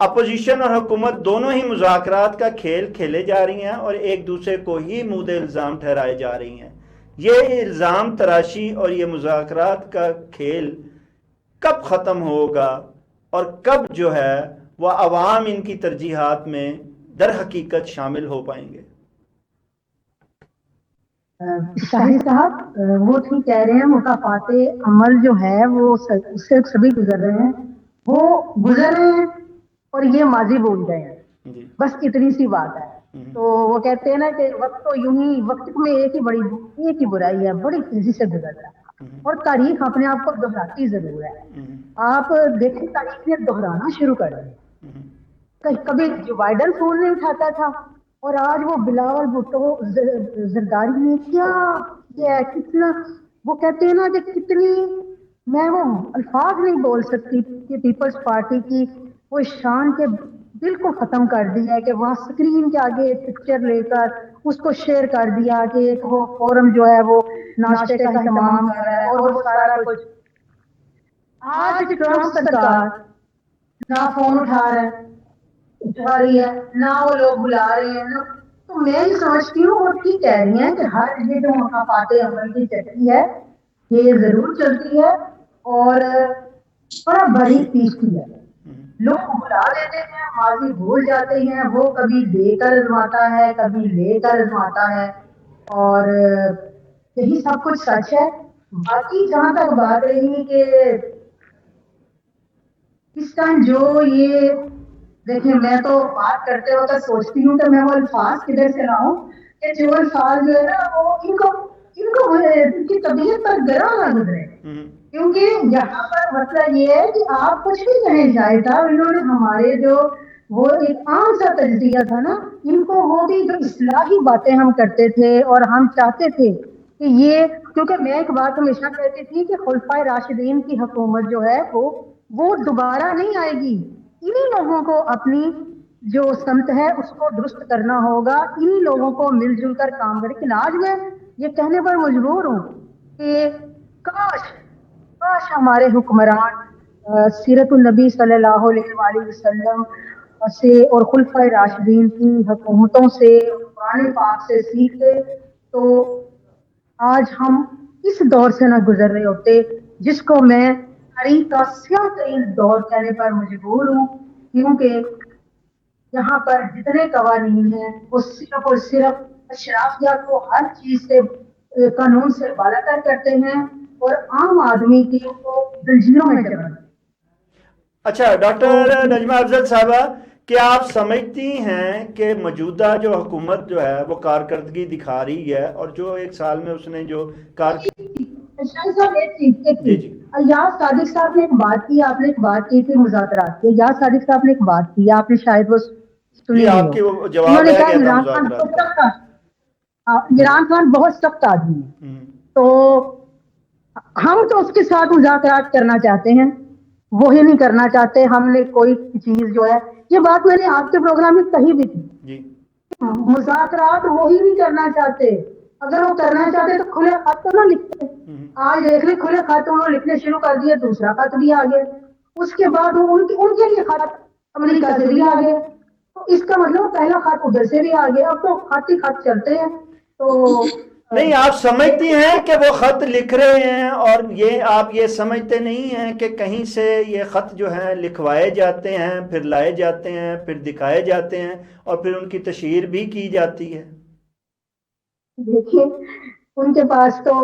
اپوزیشن اور حکومت دونوں ہی مذاکرات کا کھیل کھیلے جا رہی ہیں، اور ایک دوسرے کو ہی مود الزام ٹھہرائے جا رہی ہیں. یہ الزام تراشی اور یہ مذاکرات کا کھیل کب ختم ہوگا، اور کب جو ہے وہ عوام ان کی ترجیحات میں در حقیقت شامل ہو پائیں گے؟ شاہد صاحب وہ ٹھیک کہہ رہے ہیں، مکافات عمل جو ہے وہ اس سے سبھی گزر رہے ہیں، وہ گزر رہے ہیں اور یہ ماضی بول گئے ہیں. بس اتنی سی بات ہے. تو وہ کہتے ہیں نا کہ وقت تو یوں ہی، وقت میں ایک ہی برائی ہے، بڑی تیزی سے گزر رہا ہے، اور تاریخ اپنے آپ کو دہراتی ضرور ہے. آپ دیکھیں تاریخ نے دہرانا شروع کر دیا. کبھی جو بائیڈن فون نہیں اٹھاتا تھا، اور آج وہ بلاول بھٹو زرداری نے کیا ہے، کتنا وہ کہتے ہیں نا کہ کتنی، میں وہ الفاظ نہیں بول سکتی کہ پیپلز پارٹی کی وہ شان کے دل کو ختم کر دیا ہے کہ وہاں اسکرین کے آگے پکچر لے کر اس کو شیئر کر دیا کہ ایک وہ فورم جو ہے وہ ناشتے کا اہتمام کر رہا ہے اور وہ سارا کچھ. آج ٹرمپ سرکار نہ فون اٹھا رہی ہے، نہ وہ لوگ بلا رہے ہیں. تو میں یہ سمجھتی ہوں وہ ٹھیک کہہ رہی ہیں کہ ہر یہ جو مقافات عمل کی چلتی ہے یہ ضرور چلتی ہے، اور بڑا بڑی چیز کی ہے. لوگ بلا لیتے ہیں، ماضی بھول جاتے ہیں، وہ کبھی دے کر آزماتا ہے، کبھی لے کر آزماتا ہے، اور یہی سب کچھ سچ ہے. باقی جہاں تک بات رہی کہ اس ٹائم جو یہ دیکھیں، میں تو بات کرتے وقت سوچتی ہوں کہ میں وہ الفاظ کدھر سے لاؤں کہ جو الفاظ جو ہے نا وہ ان کو ان کی طبیعت پر گرا نہ گزرے. کیونکہ یہاں پر مسئلہ یہ ہے کہ آپ کچھ بھی کہیں جائے تھا، انہوں نے ہمارے جو وہ ایک عام سا تجزیہ تھا نا، ان کو وہ بھی جو اصلاحی باتیں ہم کرتے تھے اور ہم چاہتے تھے کہ یہ، کیونکہ میں ایک بات ہمیشہ کہتی تھی کہ خلفائے راشدین کی حکومت جو ہے وہ دوبارہ نہیں آئے گی. انہی لوگوں کو اپنی جو سمت ہے اس کو درست کرنا ہوگا، انہی لوگوں کو مل جل کر کام کرے. لیکن آج میں یہ کہنے پر مجبور ہوں کہ کاش ہمارے حکمران سیرت النبی صلی اللہ علیہ وآلہ وسلم سے اور خلفائے راشدین کی حکومتوں سے قرآن پاک سے سیکھتے تو آج ہم اس دور سے نہ گزر رہے ہوتے جس کو میں تاریخ کا سیاہ ترین دور کہنے پر مجبور ہوں، کیونکہ یہاں پر جتنے قوانین ہیں وہ صرف اور صرف اشرافیہ کو ہر چیز سے قانون سے بالاتر کرتے ہیں اور عام آدمی کی کو دلجیوں میں جبر۔ اچھا ڈاکٹر نجمہ افضل صاحبہ، کیا آپ سمجھتی ہیں کہ موجودہ جو حکومت جو ہے وہ کارکردگی دکھا رہی ہے، اور جو ایک سال میں اس نے جو جی جی ایاز صادق صاحب نے ایک بات کی، آپ نے ایک بات کی تھی مذاکرات کی، ایاز صادق صاحب نے ایک بات کی، آپ نے شاید وہ سنی نہیں آپ کی ہو، وہ انہوں جواب نے رہ کہا گیا تھا عمران خان مذاکرات بہت کا۔ سخت، عمران خان بہت سخت آدمی ہے، تو ہم تو اس کے ساتھ مذاکرات کرنا چاہتے ہیں، وہی نہیں کرنا چاہتے ہم نے کوئی چیز جو ہے، یہ بات میں نے آپ کے پروگرام میں کہی بھی تھی، جی مذاکرات وہی نہیں کرنا چاہتے، اگر وہ کرنا چاہتے تو کھلے خط تو نہ لکھتے، آج دیکھ لیں کھلے خط انہوں نے لکھنے شروع کر دیے، دوسرا خط بھی آ گیا، اس کے بعد ان کے لیے خط امریکہ سے بھی آ گیا، تو اس کا مطلب پہلا خط ادھر سے بھی آ گیا، اب تو خط ہی خط چلتے ہیں، تو نہیں، آپ سمجھتی ہیں کہ وہ خط لکھ رہے ہیں، اور یہ آپ یہ سمجھتے نہیں ہیں کہ کہیں سے یہ خط جو ہیں لکھوائے جاتے ہیں، پھر لائے جاتے ہیں، پھر دکھائے جاتے ہیں، اور پھر ان کی تشہیر بھی کی جاتی ہے؟ دیکھیے ان کے پاس تو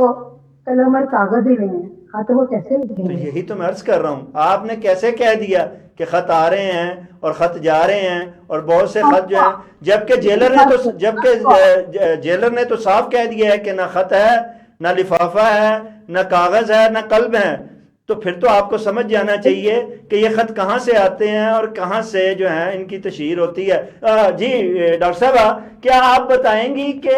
قلم اور کاغذ ہی نہیں ہے، خط وہ کیسے لکھیں تو گے؟ یہی تو میں عرض کر رہا ہوں، آپ نے کیسے کہہ دیا کہ خط آ رہے ہیں اور خط جا رہے ہیں، اور بہت سے خط جو ہیں، جبکہ جیلر نے تو صاف کہہ دیا ہے کہ نہ خط ہے، نہ لفافہ ہے، نہ کاغذ ہے، نہ قلم ہے، تو پھر تو آپ کو سمجھ جانا چاہیے کہ یہ خط کہاں سے آتے ہیں اور کہاں سے جو ہے ان کی تشہیر ہوتی ہے۔ جی ڈاکٹر صاحبہ، کیا آپ بتائیں گی کہ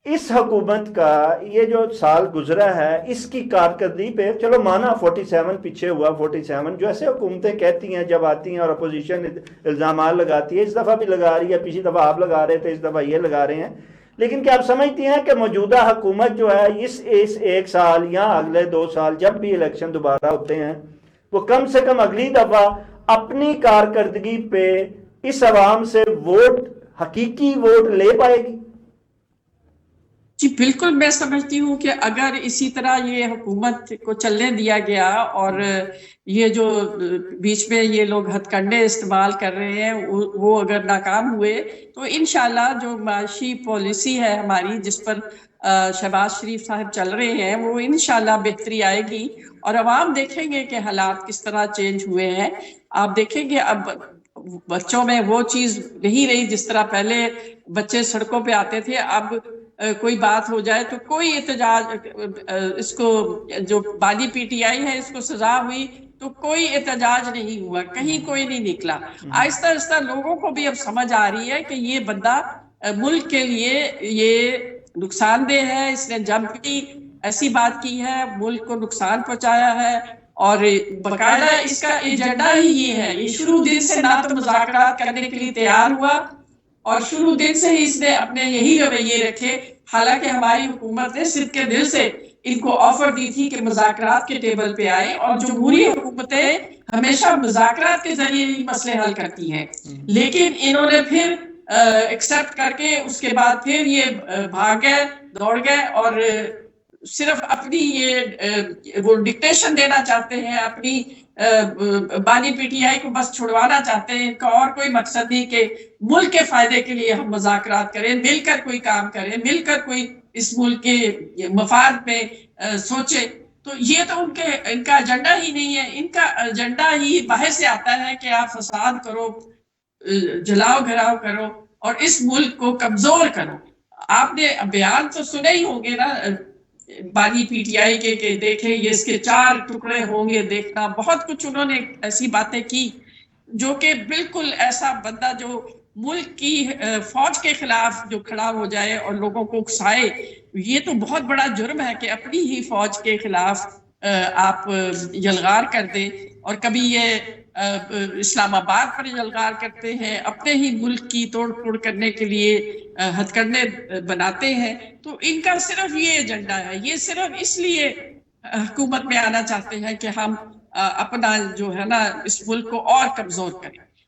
اس حکومت کا یہ جو سال گزرا ہے اس کی کارکردگی پہ، چلو مانا 47 پیچھے ہوا، 47 جو ایسے حکومتیں کہتی ہیں جب آتی ہیں اور اپوزیشن الزامات لگاتی ہے، اس دفعہ بھی لگا رہی ہے، پچھلی دفعہ آپ لگا رہے تھے، اس دفعہ یہ لگا رہے ہیں، لیکن کیا آپ سمجھتی ہیں کہ موجودہ حکومت جو ہے اس ایک سال یا اگلے 2 سال جب بھی الیکشن دوبارہ ہوتے ہیں، وہ کم سے کم اگلی دفعہ اپنی کارکردگی پہ اس عوام سے ووٹ، حقیقی ووٹ لے پائے گی؟ جی بالکل، میں سمجھتی ہوں کہ اگر اسی طرح یہ حکومت کو چلنے دیا گیا اور یہ جو بیچ میں یہ لوگ ہتھ کنڈے استعمال کر رہے ہیں وہ اگر ناکام ہوئے تو انشاءاللہ جو معاشی پالیسی ہے ہماری، جس پر شہباز شریف صاحب چل رہے ہیں، وہ انشاءاللہ بہتری آئے گی، اور عوام دیکھیں گے کہ حالات کس طرح چینج ہوئے ہیں۔ آپ دیکھیں گے اب بچوں میں وہ چیز نہیں رہی جس طرح پہلے بچے سڑکوں پہ آتے تھے، اب کوئی بات ہو جائے تو کوئی احتجاج، اس کو جو بانی پی ٹی آئی ہے اس کو سزا ہوئی تو کوئی احتجاج نہیں ہوا، کہیں کوئی نہیں نکلا۔ آہستہ آہستہ لوگوں کو بھی اب سمجھ آ رہی ہے کہ یہ بندہ ملک کے لیے یہ نقصان دہ ہے، اس نے جب بھی ایسی بات کی ہے ملک کو نقصان پہنچایا ہے، اور باقاعدہ اس کا ایجنڈا ہی یہ ہے، یہ شروع دن سے نہ تو مذاکرات کرنے کے لیے تیار ہوا، اور شروع دن سے ہی اس نے اپنے یہی رویے رکھے، حالانکہ ہماری حکومت نے صدق کے دل سے ان کو آفر دی تھی کہ مذاکرات کے ٹیبل پہ آئے، اور جمہوری حکومتیں ہمیشہ مذاکرات کے ذریعے ہی مسئلے حل کرتی ہیں، لیکن انہوں نے پھر ایکسپٹ کر کے اس کے بعد پھر یہ بھاگ گئے، دوڑ گئے، اور صرف اپنی یہ وہ ڈکٹیشن دینا چاہتے ہیں، اپنی بانی پی ٹی آئی کو بس چھڑوانا چاہتے ہیں، ان کا اور کوئی مقصد نہیں کہ ملک کے فائدے کے لیے ہم مذاکرات کریں، مل کر کوئی کام کریں، مل کر کوئی اس ملک کے مفاد میں سوچے۔ تو یہ تو ان کا ایجنڈا ہی نہیں ہے، ان کا ایجنڈا ہی باہر سے آتا ہے کہ آپ فساد کرو، جلاؤ گھراؤ کرو، اور اس ملک کو کمزور کرو۔ آپ نے بیان تو سنے ہی ہوں گے نا بانی پی ٹی آئی کے کہ دیکھیں یہ اس کے 4 ٹکڑے ہوں گے، دیکھنا، بہت کچھ انہوں نے ایسی باتیں کی جو کہ بالکل ایسا بندہ جو ملک کی فوج کے خلاف جو کھڑا ہو جائے اور لوگوں کو اکسائے، یہ تو بہت بڑا جرم ہے کہ اپنی ہی فوج کے خلاف آپ یلغار کر دیں، اور کبھی یہ اسلام آباد پر یلغار کرتے ہیں، اپنے ہی ملک کی توڑ پھوڑ کرنے کے لیے ہتھ کنڈے بناتے ہیں۔ تو ان کا صرف یہ ایجنڈا ہے، یہ صرف اس لیے حکومت میں آنا چاہتے ہیں کہ ہم اپنا جو ہے نا اس ملک کو اور کمزور کریں۔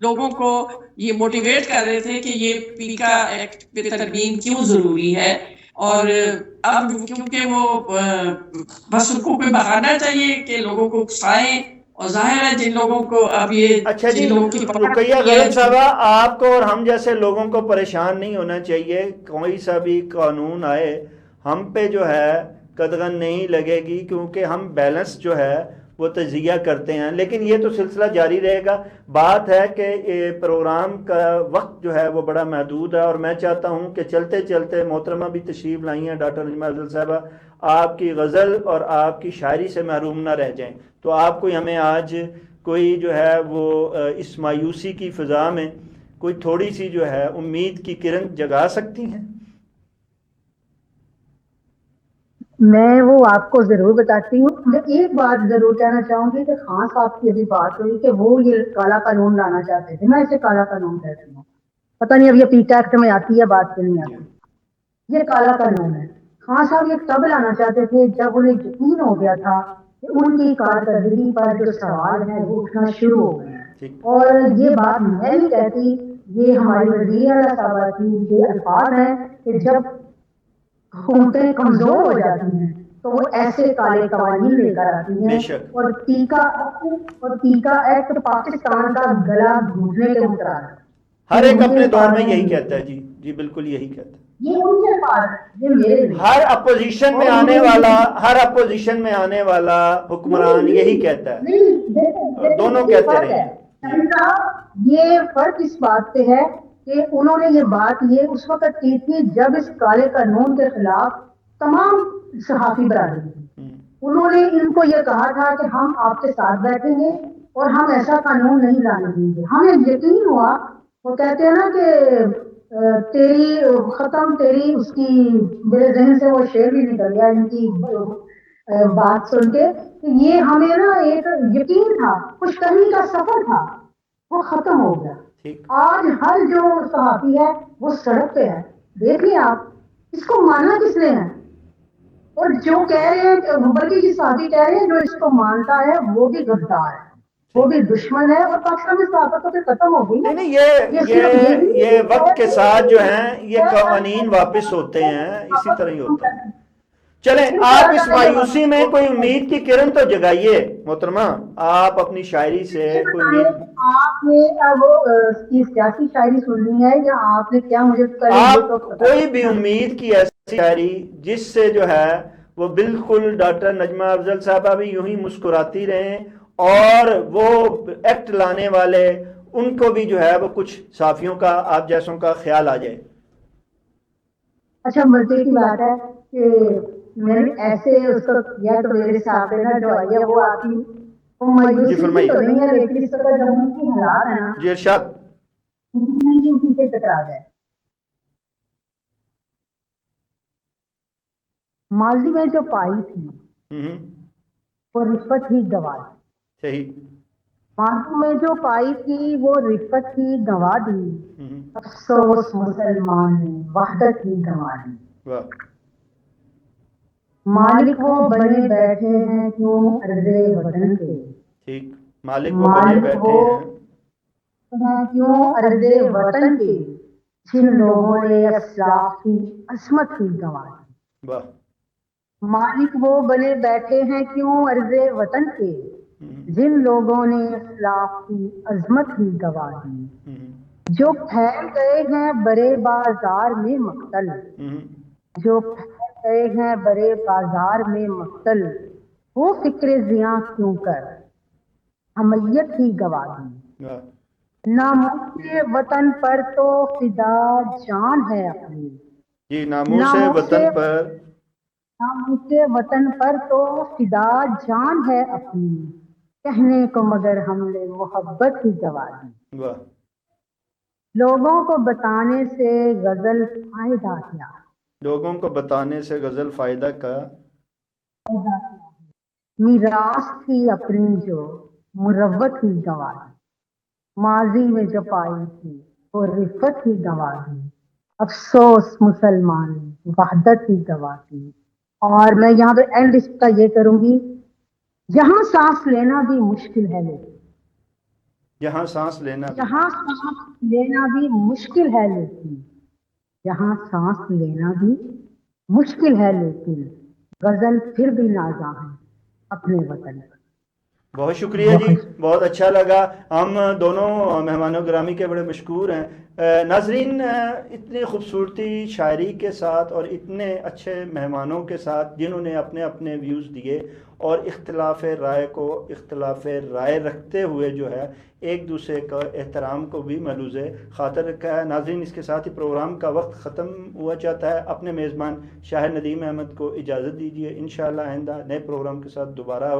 لوگوں کو یہ موٹیویٹ کر رہے تھے کہ یہ پیکا ایکٹ پہ ترمیم کیوں ضروری ہے، اور اب کیونکہ وہ بس ان کو کوئی بہانا چاہیے کہ لوگوں کو اکسائیں، اور ظاہر ہے جن لوگوں کو اب یہ اچھا جی جن لوگوں کی رقیہ غالب صاحبہ، آپ کو اور ہم جیسے لوگوں کو پریشان نہیں ہونا چاہیے. کوئی سا بھی قانون آئے ہم پہ جو ہے قدغن نہیں لگے گی، کیونکہ ہم بیلنس جو ہے وہ تجزیہ کرتے ہیں. لیکن یہ تو سلسلہ جاری رہے گا. بات ہے کہ یہ پروگرام کا وقت جو ہے وہ بڑا محدود ہے، اور میں چاہتا ہوں کہ چلتے چلتے محترمہ بھی تشریف لائی ہیں ڈاکٹر نجمہ افضل صاحبہ، آپ کی غزل اور آپ کی شاعری سے محروم نہ رہ جائیں. تو آپ کوئی ہمیں آج کوئی جو ہے وہ اس مایوسی کی فضا میں کوئی تھوڑی سی جو ہے امید کی کرن جگا سکتی ہیں؟ میں وہ آپ کو ضرور بتاتی ہوں. میں ایک بات ضرور کہنا چاہوں گی کہ خان صاحب کی ابھی بات ہوئی کہ وہ یہ کالا قانون لانا چاہتے تھے. میں اسے کالا قانون کہتی ہوں. پتہ نہیں اب یہ پیکا ایکٹ میں آتی ہے بات کہ نہیں آتی. یہ کالا قانون ہے. خان صاحب یہ تب لانا چاہتے تھے جب انہیں یقین ہو گیا تھا کہ ان کی کارکردگی پر جو سوال ہیں وہ اٹھنا شروع ہو گئے ہیں. اور یہ بات میں نہیں کہتی، یہ ہماری وزیر اعلیٰ صاحبہ کی یہ الفاظ ہیں کہ جب حکومتیں کمزور ہو جاتی ہیں تو وہ ایسے کالے قوانین لے کر آتی ہیں. اور ٹیکا ایکٹ پاکستان کا گلا گھونٹنے کے مترادف. ہر ایک اپنے دور میں یہی کہتا ہے. جی جی بالکل یہی کہتا ہے. یہ ان کے پاس، یہ میرے لیے ہر اپوزیشن میں آنے والا حکمران یہی کہتا ہے. دونوں کہتے رہے ہیں. یہ فرق اس بات پہ ہے کہ انہوں نے یہ بات یہ اس وقت کی تھی جب اس کالے قانون کے خلاف تمام صحافی برادری تھی. انہوں نے ان کو یہ کہا تھا کہ ہم آپ کے ساتھ بیٹھیں گے اور ہم ایسا قانون نہیں لانے دیں گے. ہمیں یقین ہوا. وہ کہتے ہیں نا کہ تیری اس کی میرے ذہن سے وہ شعر بھی نکل گیا ان کی بات سن کے کہ یہ ہمیں نا ایک یقین تھا، خوش کرنے کا سفر تھا، وہ ختم ہو گیا. آج ہر جو صحافی ہے وہ سڑک پہ ہے. دیکھیں آپ اس کو ماننا کس نے ہے، اور جو کہہ رہے ہیں بلکہ یہ صحافی کہہ رہے ہیں جو اس کو مانتا ہے وہ بھی غدار ہے، وہ بھی دشمن ہے. اور پاکستان میں صحافت تو ختم ہو گئی. نہیں یہ وقت کے ساتھ جو ہیں یہ قوانین واپس ہوتے ہیں، اسی طرح ہی ہوتا ہے. چلیں آپ اس مایوسی میں کوئی امید کی کرن تو جگائیے محترمہ. آپ اپنی شاعری سے کوئی امید. آپ نے وہ سیاسی شاعری سننی ہے یا آپ نے کیا مجھے آپ کوئی بھی امید کی ایسی شاعری جس سے جو ہے وہ بالکل ڈاکٹر نجمہ افضل صاحبہ بھی یوں ہی مسکراتی رہیں اور وہ ایکٹ لانے والے ان کو بھی جو ہے وہ کچھ صحافیوں کا آپ جیسوں کا خیال آ جائے. اچھا مزے کی بات ہے کہ میں نے ایسے اس کو کیا تو میرے ساتھ جو آئی ہے وہ آپ کی جی فرمائیے. تو نہیں ہے، لیکن اس طرح جو ان کی حالات ہیں نا جی ارشاد. اسی سے ٹکرا گئے. ماضی میں جو پائی تھی وہ رشوت ہی گواہ دی. صحیح. ماضی میں جو پائی تھی وہ رشوت ہی گواہ دی. افسوس مسلمان نے وحدت ہی گواہ دی. مالک وہ بنے بیٹھے ہیں کیوں ارضے وطن کے. ٹھیک. مالک وہ بنے بیٹھے ہیں کیوں ارضے وطن کے، جن لوگوں نے اسلاف کی عصمت ہی گواہ دی. واہ. مالک وہ بنے بیٹھے ہیں کیوں ارضے وطن کے، جن لوگوں نے اسلاف کی عظمت ہی گواہ دی. جو پھیل گئے ہیں برے بازار میں مقتل، جو پھیل گئے ہیں برے بازار میں مقتل، وہ فکر زیاں کیوں کر حمیت ہی گواہ دی. ناموس وطن پر تو فدا جان ہے اپنی. جی ناموس وطن پر، ناموس وطن پر تو فدا جان ہے اپنی، کہنے کو مگر ہم نے محبت ہی گواہ دی. لوگوں کو بتانے سے غزل فائدہ کیا، لوگوں کو بتانے سے غزل فائدہ کا. میراث تھی اپنی جو مروت ہی گواہ دی. ماضی میں جو پائی تھی وہ رفت ہی گواہ دی. افسوس مسلمان وحدت ہی گواہ دی. اور میں یہاں پہ اینڈ اس کا یہ کروں گی، یہاں سانس لینا بھی مشکل ہے، لیکن جہاں سانس لینا بھی جہاں سانس لینا بھی مشکل ہے لیکن جہاں سانس لینا بھی مشکل ہے لیکن غزل پھر بھی نازاں ہے اپنے وطن پر. بہت شکریہ جی، بہت اچھا لگا. ہم دونوں مہمانوں گرامی کے بڑے مشکور ہیں. ناظرین، اتنی خوبصورتی شاعری کے ساتھ اور اتنے اچھے مہمانوں کے ساتھ جنہوں نے اپنے اپنے ویوز دیے اور اختلاف رائے رکھتے ہوئے جو ہے ایک دوسرے کا احترام کو بھی ملحوظ خاطر رکھا ہے. ناظرین، اس کے ساتھ ہی پروگرام کا وقت ختم ہوا چاہتا ہے. اپنے میزبان شاہر ندیم احمد کو اجازت دیجیے. انشاءاللہ آئندہ نئے پروگرام کے ساتھ دوبارہ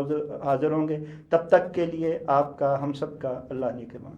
حاضر ہوں گے. تب تک کے لیے آپ کا، ہم سب کا اللہ نگہبان.